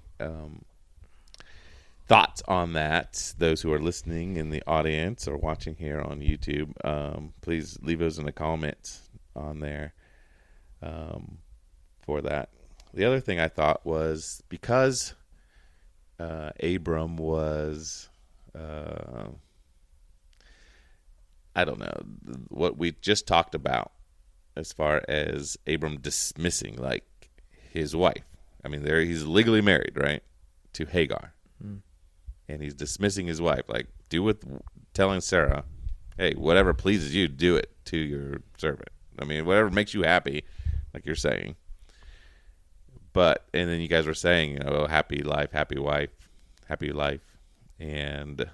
Speaker 1: thoughts on that, those who are listening in the audience or watching here on YouTube, please leave those in the comments on there for that. The other thing I thought was, because Abram was, I don't know, what we just talked about as far as Abram dismissing, like, his wife. I mean, he's legally married, right, to Hagar. And he's dismissing his wife, like, telling Sarah, hey, whatever pleases you, do it to your servant. I mean, whatever makes you happy, like you're saying. But, and then you guys were saying, happy life, happy wife, happy life. And,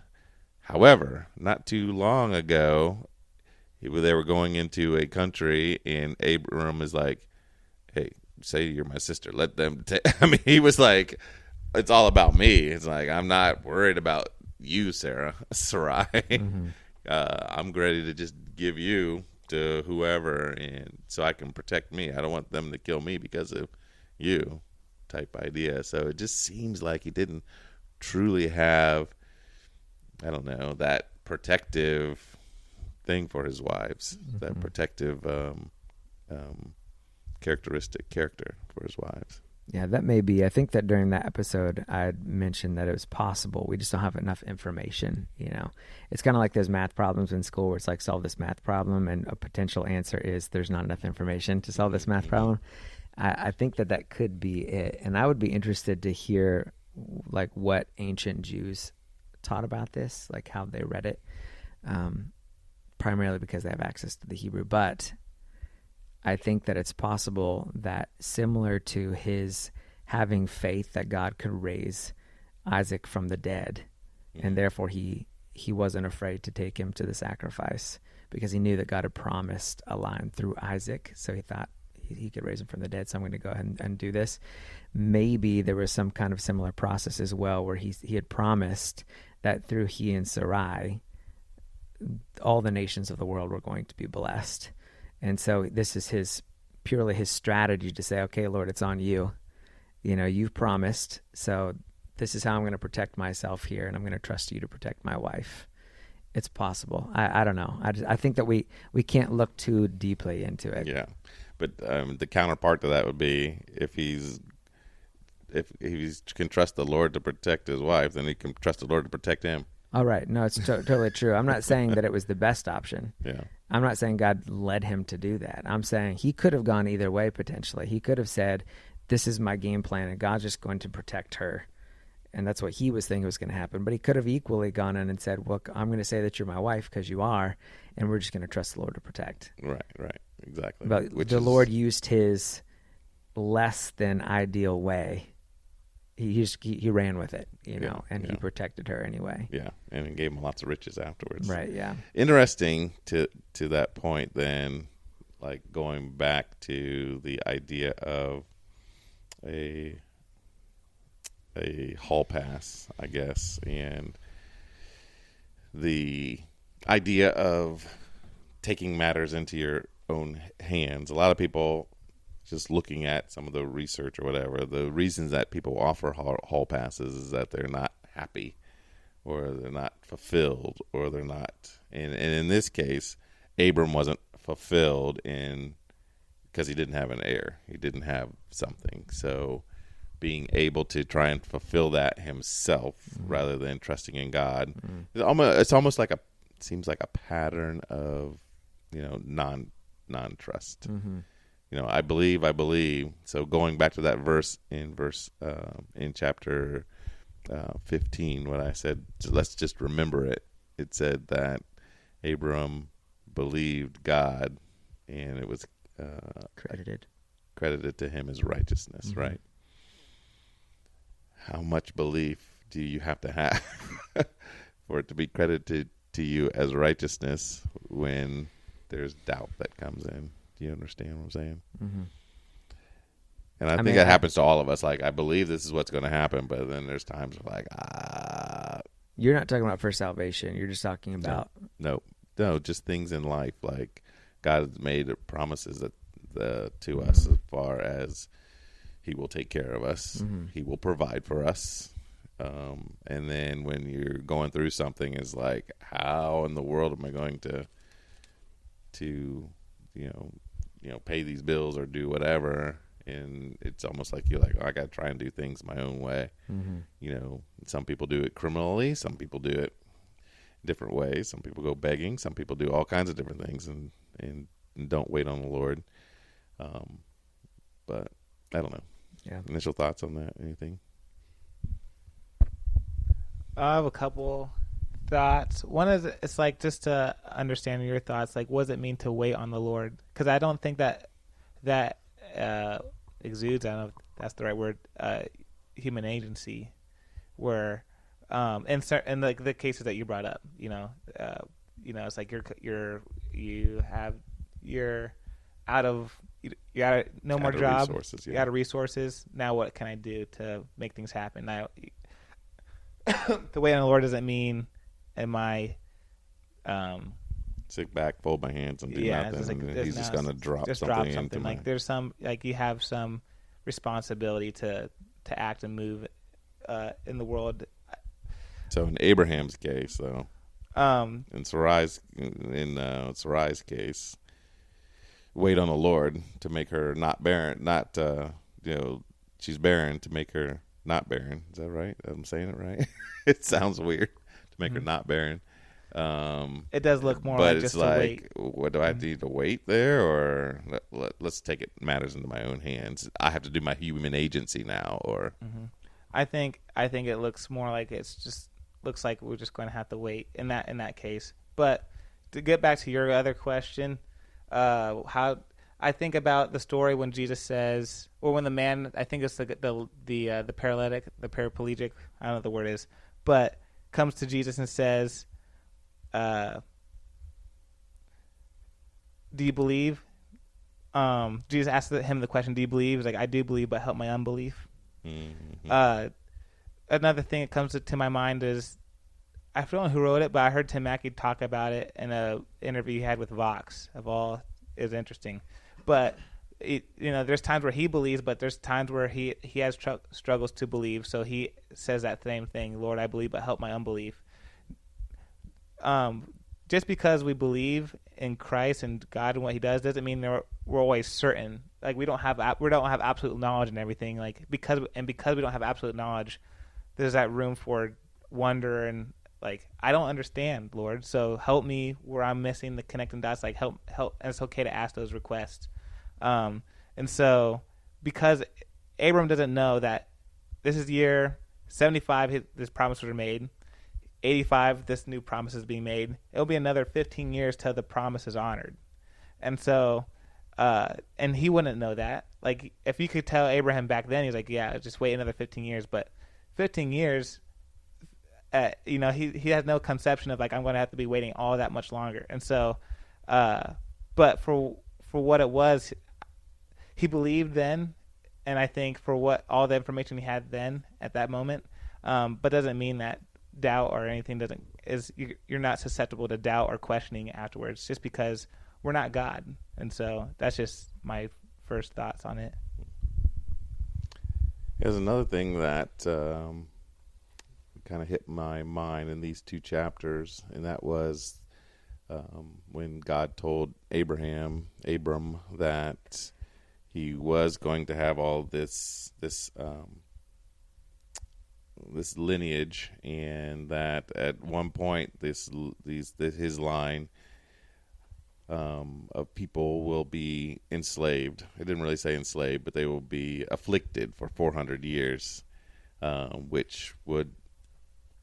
Speaker 1: however, not too long ago, they were going into a country, and Abram is like, hey, say you're my sister. Let them I mean, he was like, it's all about me. It's like, I'm not worried about you, Sarai. I'm ready to just give you to whoever, and so I can protect me. I don't want them to kill me because of you, type idea. So it just seems like he didn't truly have, I don't know, that protective thing for his wives, that protective character for his wives.
Speaker 2: Yeah, that may be. I think that during that episode, I had mentioned that it was possible. We just don't have enough information. It's kind of like those math problems in school where it's like solve this math problem, and a potential answer is there's not enough information to solve this math problem. I think that could be it, and I would be interested to hear like what ancient Jews taught about this, like how they read it, primarily because they have access to the Hebrew. But I think that it's possible that similar to his having faith that God could raise Isaac from the dead, and therefore he wasn't afraid to take him to the sacrifice because he knew that God had promised a line through Isaac, so he thought he could raise him from the dead, so I'm going to go ahead and do this. Maybe there was some kind of similar process as well where he had promised that through he and Sarai, all the nations of the world were going to be blessed. And so this is purely his strategy to say, okay, Lord, it's on you. You've promised, so this is how I'm going to protect myself here, and I'm going to trust you to protect my wife. It's possible. I don't know. I think that we can't look too deeply into it.
Speaker 1: Yeah. But the counterpart to that would be if he can trust the Lord to protect his wife, then he can trust the Lord to protect him.
Speaker 2: All right. No, it's totally true. I'm not saying that it was the best option.
Speaker 1: Yeah.
Speaker 2: I'm not saying God led him to do that. I'm saying he could have gone either way potentially. He could have said, this is my game plan, and God's just going to protect her. And that's what he was thinking was going to happen. But he could have equally gone in and said, look, I'm going to say that you're my wife because you are, and we're just going to trust the Lord to protect.
Speaker 1: Right. Exactly.
Speaker 2: But Lord used his less than ideal way. He ran with it, and he protected her anyway.
Speaker 1: Yeah, and he gave him lots of riches afterwards.
Speaker 2: Right, yeah.
Speaker 1: Interesting to that point then, like going back to the idea of a hall pass, I guess, and the idea of taking matters into your own hands. A lot of people, just looking at some of the research or whatever, the reasons that people offer hall passes is that they're not happy or they're not fulfilled or they're not. And in this case, Abram wasn't fulfilled because he didn't have an heir. He didn't have something. So being able to try and fulfill that himself rather than trusting in God, it's almost like seems like a pattern of, non-trust. I believe. So going back to that verse in chapter 15, when I said, let's just remember it. It said that Abram believed God, and it was credited to him as righteousness, right? How much belief do you have to have for it to be credited to you as righteousness when there's doubt that comes in? Do you understand what I'm saying? Mm-hmm. And I think that happens to all of us. Like, I believe this is what's going to happen, but then there's times where like,
Speaker 2: You're not talking about for salvation. You're just talking about...
Speaker 1: No, just things in life. Like, God has made promises to us as far as he will take care of us. Mm-hmm. He will provide for us. And then when you're going through something, it's like, how in the world am I going to pay these bills or do whatever? And it's almost like you're like, I got to try and do things my own way. Mm-hmm. Some people do it criminally. Some people do it different ways. Some people go begging. Some people do all kinds of different things and don't wait on the Lord. But I don't know. Yeah. Initial thoughts on that? Anything?
Speaker 3: I have a couple thoughts. One is, it's like, just to understand your thoughts, like, what does it mean to wait on the Lord? Because I don't think that exudes, I don't know if that's the right word, human agency, where in like the cases that you brought up, it's like you're out of no more job,
Speaker 1: resources,
Speaker 3: you're out of resources. Now what can I do to make things happen? Now the wait on the Lord doesn't mean am I
Speaker 1: sit back, fold my hands, and do nothing. Like, he's just going to drop something into
Speaker 3: like there's some, like, you have some responsibility to act and move in the world.
Speaker 1: So in Abraham's case, though, in Sarai's case, wait on the Lord to make her not barren, not she's barren to make her not barren. Is that right? I'm saying it right? It sounds weird to make her not barren.
Speaker 3: It does look more
Speaker 1: but
Speaker 3: like
Speaker 1: it's
Speaker 3: just to
Speaker 1: like,
Speaker 3: wait.
Speaker 1: what do I need to wait there, or let's take it matters into my own hands? I have to do my human agency now, or
Speaker 3: I think it looks more like looks like we're just going to have to wait in that case. But to get back to your other question, how I think about the story when Jesus says, or when the man, I think it's the paralytic, the paraplegic, I don't know what the word is, but comes to Jesus and says, do you believe? Jesus asked him the question, do you believe? He's like, I do believe, but help my unbelief.
Speaker 1: mm-hmm.
Speaker 3: Another thing that comes to my mind is, I don't know who wrote it, but I heard Tim Mackey talk about it in an interview he had with Vox. Is interesting. But there's times where he believes, but there's times where he has struggles to believe. So he says that same thing, Lord, I believe, but help my unbelief. Just because we believe in Christ and God and what He does doesn't mean we're always certain. Like we don't have absolute knowledge and everything. Like because we don't have absolute knowledge, there's that room for wonder and like, I don't understand, Lord, so help me where I'm missing the connecting dots. Like help, and it's okay to ask those requests. And so because Abram doesn't know that this is year 75, this promises were made. 85, this new promise is being made. It'll be another 15 years till the promise is honored. And so, and he wouldn't know that. Like if you could tell Abraham back then, he's like, yeah, just wait another 15 years. But 15 years, he has no conception of like, I'm going to have to be waiting all that much longer. And so, but for what it was, he believed then. And I think for what all the information he had then at that moment, but doesn't mean that doubt or anything you're not susceptible to doubt or questioning afterwards, just because we're not God. And so that's just my first thoughts on it.
Speaker 1: There's another thing that kind of hit my mind in these two chapters, and that was when God told Abram that he was going to have all this lineage, and that at one point his line of people will be enslaved. It didn't really say enslaved, but they will be afflicted for 400 years, which would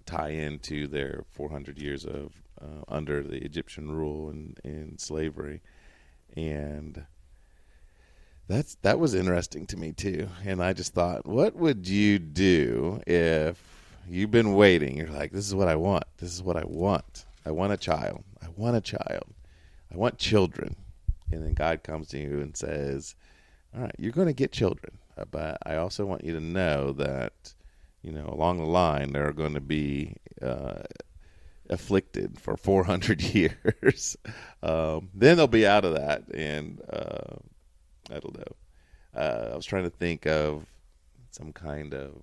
Speaker 1: tie into their 400 years of under the Egyptian rule and slavery. And that was interesting to me too. And I just thought, what would you do if you've been waiting? You're like, this is what I want. This is what I want. I want a child. I want a child. I want children. And then God comes to you and says, all right, you're going to get children. But I also want you to know that, along the line, they're going to be afflicted for 400 years. Then they'll be out of that. And I don't know. I was trying to think of some kind of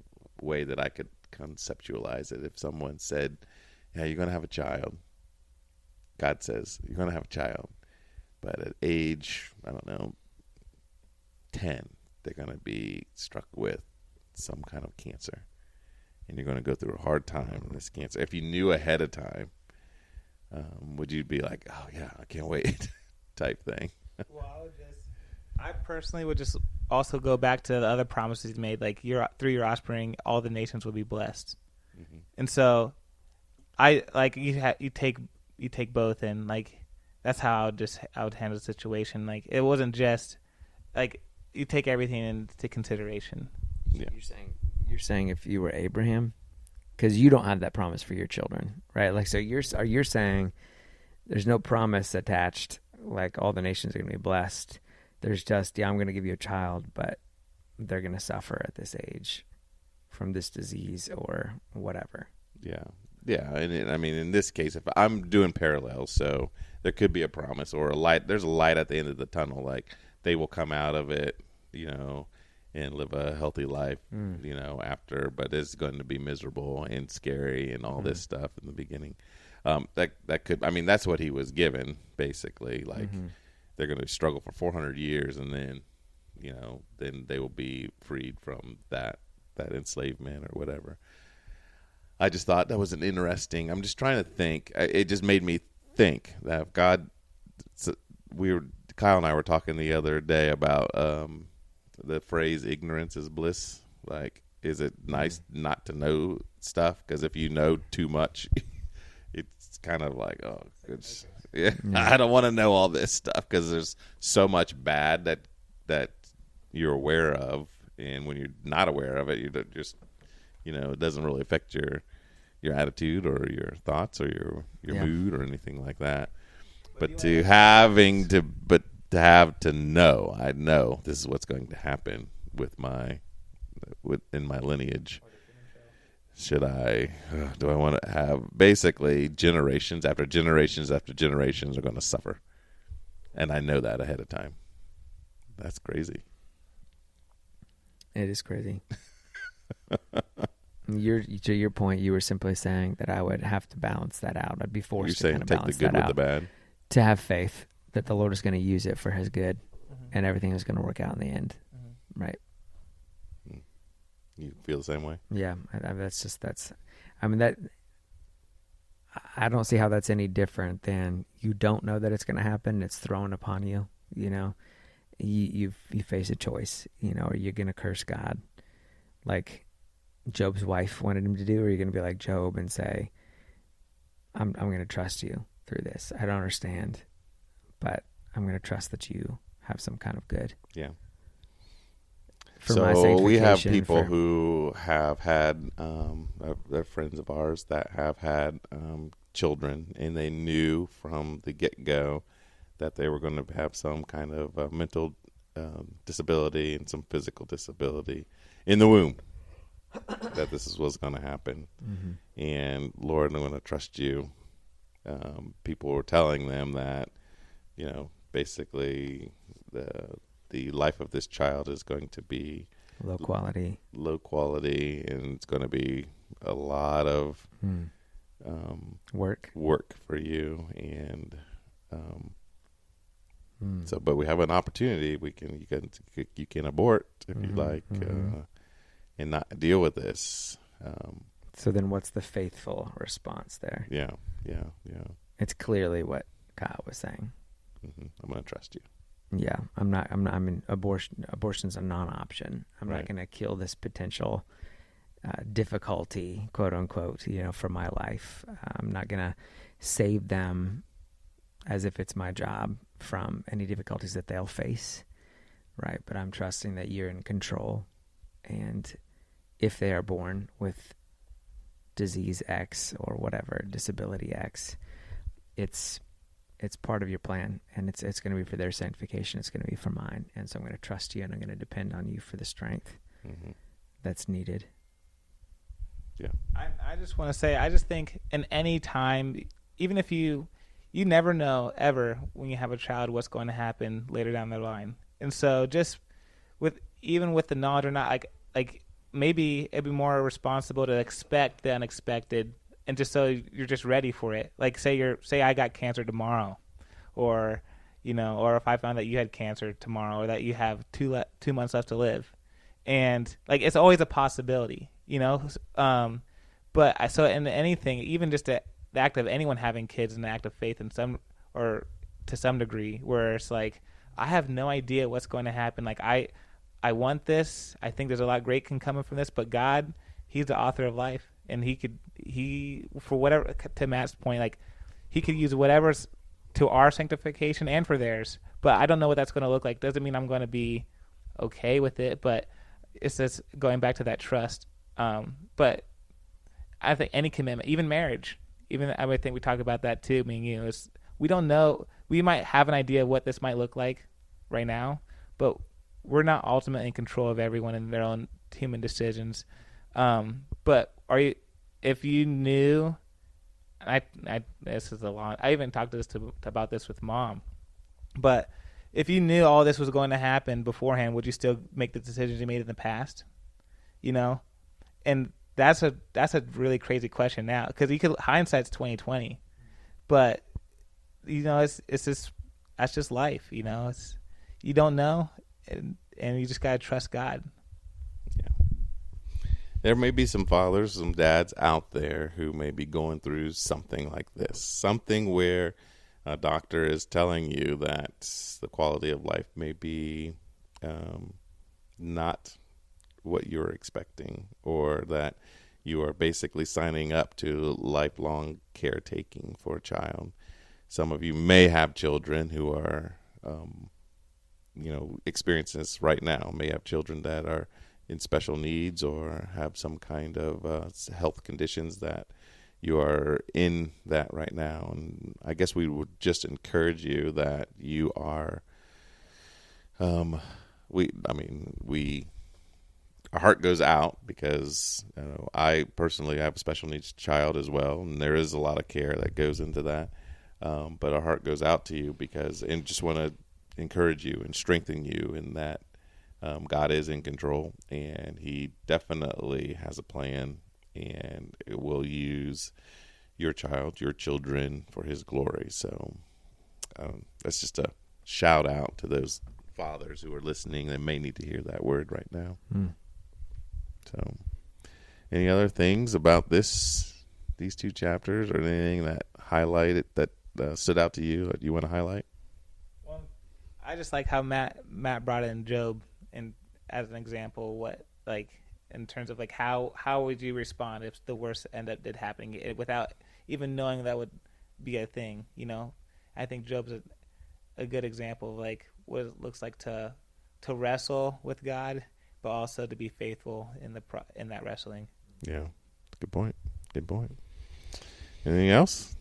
Speaker 1: way that I could conceptualize it. If someone said, yeah, you're going to have a child. God says, you're going to have a child. But at age, 10, they're going to be struck with some kind of cancer. And you're going to go through a hard time with this cancer. If you knew ahead of time, would you be like, oh, yeah, I can't wait type thing?
Speaker 3: Well, I personally would just also go back to the other promises he made, like through your offspring, all the nations will be blessed. Mm-hmm. And so, you take both, and like that's how I would handle the situation. Like it wasn't just like you take everything into consideration.
Speaker 1: Yeah.
Speaker 2: You're saying if you were Abraham, because you don't have that promise for your children, right? Like so, you're saying there's no promise attached. Like all the nations are going to be blessed. There's just, I'm going to give you a child, but they're going to suffer at this age from this disease or whatever.
Speaker 1: Yeah. Yeah. And in this case, if I'm doing parallels, so there could be a promise or a light. There's a light at the end of the tunnel. Like they will come out of it, and live a healthy life, after, but it's going to be miserable and scary and all this stuff in the beginning. That could, that's what he was given basically. Like, they're going to struggle for 400 years, and then then they will be freed from that enslavement or whatever. I just thought that was an interesting. I'm just trying to think. It just made me think that if God, Kyle and I were talking the other day about the phrase "ignorance is bliss." Like, is it nice not to know stuff? Because if you know too much, it's kind of like, I don't want to know all this stuff because there's so much bad that you're aware of, and when you're not aware of it, you don't just, it doesn't really affect your attitude or your thoughts or your mood or anything like that. But to have to know, I know this is what's going to happen in my lineage. Do I want to have basically generations after generations after generations are going to suffer, and I know that ahead of time. That's crazy.
Speaker 2: It is crazy. To your point, you were simply saying that I would have to balance that out. I'd be forced to kind of balance that out. You're saying take the good with the bad. To have faith that the Lord is going to use it for His good, and everything is going to work out in the end, right?
Speaker 1: You feel the same way?
Speaker 2: Yeah, I don't see how that's any different than you don't know that it's going to happen. It's thrown upon you. You face a choice. Are you going to curse God, like Job's wife wanted him to do, or are you going to be like Job and say, I'm going to trust you through this. I don't understand, but I'm going to trust that you have some kind of good.
Speaker 1: Yeah.
Speaker 2: So
Speaker 1: we have people who have had, they're friends of ours that have had children, and they knew from the get-go that they were going to have some kind of mental disability and some physical disability in the womb, that this was going to happen. And Lord, I'm going to trust you. People were telling them that, basically the life of this child is going to be
Speaker 2: low quality,
Speaker 1: and it's going to be a lot of work for you. And so, but we have an opportunity. You can abort if you like, and not deal with this.
Speaker 2: So then, what's the faithful response there?
Speaker 1: Yeah.
Speaker 2: It's clearly what Kyle was saying.
Speaker 1: I'm going to trust you.
Speaker 2: Yeah, I'm not. I mean, abortion's a non-option. I'm not going to kill this potential difficulty, quote unquote, for my life. I'm not going to save them as if it's my job from any difficulties that they'll face, right? But I'm trusting that you're in control, and if they are born with disease X or whatever, disability X, it's part of your plan, and it's going to be for their sanctification. It's going to be for mine. And so I'm going to trust you, and I'm going to depend on you for the strength that's needed.
Speaker 1: Yeah.
Speaker 3: I just want to say, I just think in any time, even if you never know ever when you have a child what's going to happen later down the line. And so just with the knowledge or not, like maybe it'd be more responsible to expect the unexpected, and just so you're just ready for it. Like say I got cancer tomorrow, or or if I found that you had cancer tomorrow, or that you have 2 months left to live, and like it's always a possibility, But so in anything, even just the act of anyone having kids, is an act of faith in some or to some degree, where it's like I have no idea what's going to happen. Like I want this. I think there's a lot great can come from this, but God, He's the author of life. And he for whatever, to Matt's point, like He could use whatever's to our sanctification and for theirs. But I don't know what that's going to look like. Doesn't mean I'm going to be okay with it, but it's just going back to that trust. But I think any commitment, even marriage, I would think we talk about that too. I mean, we don't know. We might have an idea of what this might look like right now, but we're not ultimately in control of everyone and their own human decisions. But if you knew, this is a long, I even talked about this with Mom, but if you knew all this was going to happen beforehand, would you still make the decisions you made in the past? And that's a really crazy question now, because hindsight's 20/20, but it's just, that's just life. You don't know, and you just gotta trust God.
Speaker 1: There may be some fathers, some dads out there who may be going through something like this, something where a doctor is telling you that the quality of life may be not what you're expecting, or that you are basically signing up to lifelong caretaking for a child. Some of you may have children who are, experiencing this right now, may have children that are in special needs or have some kind of health conditions that you are in that right now. And I guess we would just encourage you that you are, our heart goes out because I personally have a special needs child as well, and there is a lot of care that goes into that. But our heart goes out to you and just want to encourage you and strengthen you in that God is in control, and He definitely has a plan, and it will use your children for His glory. So that's just a shout out to those fathers who are listening that may need to hear that word right now. So any other things about these two chapters, or anything that highlighted that stood out to you that you want to highlight?
Speaker 3: Well, I just like how Matt brought in Job and as an example, what, like, in terms of like how would you respond if the worst did happening without even knowing that would be a thing, I think Job's a good example of like what it looks like to wrestle with God, but also to be faithful in that wrestling.
Speaker 1: Yeah, good point. Anything else?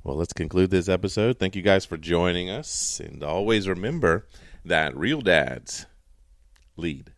Speaker 1: Well, let's conclude this episode. Thank you guys for joining us, and always remember that real dads lead.